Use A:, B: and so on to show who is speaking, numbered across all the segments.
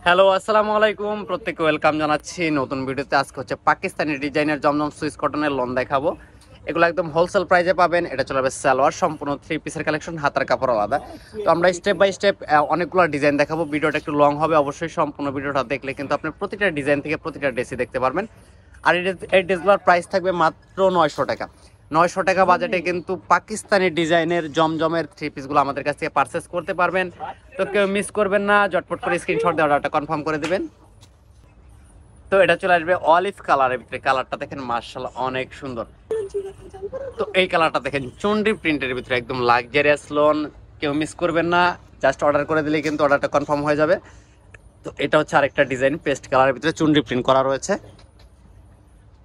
A: Hello, আসসালামু আলাইকুম। প্রত্যেককে ওয়েলকাম জানাচ্ছি নতুন ভিডিওতে। আজকে হচ্ছে পাকিস্তানি ডিজাইনের জমজম সুইস কটনের লোন দেখাবো। এগুলো একদম হোলসেল প্রাইসে পাবেন। এটা চলে যাবে সালোয়ার, সম্পূর্ণ 3 পিসের কালেকশন, হাতার কাপড় আলাদা। তো আমরা স্টেপ বাই স্টেপ অনেকগুলো ডিজাইন দেখাবো। ভিডিওটা একটু লং হবে, অবশ্যই সম্পূর্ণ ভিডিওটা দেখলে কিন্তু আপনি প্রতিটা ডিজাইন থেকে প্রতিটা ড্রেসই দেখতে পারবেন। আর এই ড্রেসগুলোর প্রাইস থাকবে মাত্র 900 টাকা। 900 টাকা বাজেটে কিন্তু পাকিস্তানি ডিজাইনের জমজমের 3 পিসগুলো আমাদের কাছ থেকে পারচেস করতে পারবেন। তো কেউ মিস করবেন না, ঝটপট করে স্ক্রিনশট দিয়ে অর্ডারটা কনফার্ম করে দিবেন। তো এটা চলে আসবে অলিভ কালারের ভিতরে। কালারটা দেখেন মাশাআল্লাহ অনেক সুন্দর। তো এই কালারটা দেখেন চন্ডি প্রিন্টের ভিতরে, একদম লাক্সারিয়াস লোন। কেউ মিস করবেন না, জাস্ট অর্ডার করে দিলেই কিন্তু অর্ডারটা কনফার্ম হয়ে যাবে। তো এটা হচ্ছে আরেকটা ডিজাইন, পেস্ট কালারের ভিতরে চন্ডি প্রিন্ট করা রয়েছে।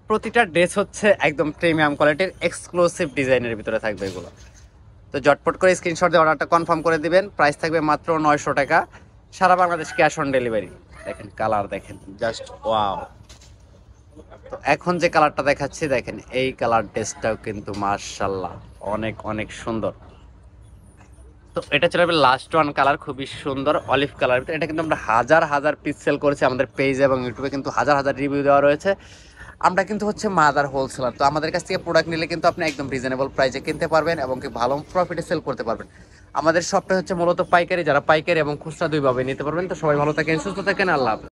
A: প্রতিটা ড্রেস হচ্ছে একদম প্রিমিয়াম কোয়ালিটির এক্সক্লুসিভ ডিজাইনের ভিতরে থাকবে এগুলো। তো ঝটপট করে স্ক্রিনশট দিয়ে অর্ডারটা কনফার্ম করে দিবেন। প্রাইস থাকবে মাত্র 900 টাকা, সারা বাংলাদেশ ক্যাশ অন ডেলিভারি। দেখেন কালার দেখেন, জাস্ট ওয়াও। তো এখন যে কালারটা দেখাচ্ছি দেখেন, এই কালার ড্রেসটাও কিন্তু মাশাআল্লাহ অনেক অনেক সুন্দর। তো এটা চলে যাবে লাস্ট ওয়ান কালার, খুবই সুন্দর অলিভ কালার। এটা কিন্তু আমরা হাজার হাজার পিস সেল করেছি আমাদের পেজ এবং ইউটিউবে, কিন্তু হাজার হাজার রিভিউ দেওয়া রয়েছে। আমরা কিন্তু হচ্ছে মাদার হোলসেলার। তো আমাদের কাছ থেকে প্রোডাক্ট নিলে কিন্তু আপনি একদম রিজনেবল প্রাইসে কিনতে পারবেন এবং কি ভালো প্রফিটে সেল করতে পারবেন। আমাদের শপটা হচ্ছে মূলত পাইকারি, যারা পাইকারি এবং খুচরা দুইভাবে নিতে পারবেন। তো সবাই ভালো থাকেন, সুস্থ থাকেন, আল্লাহ হাফেজ।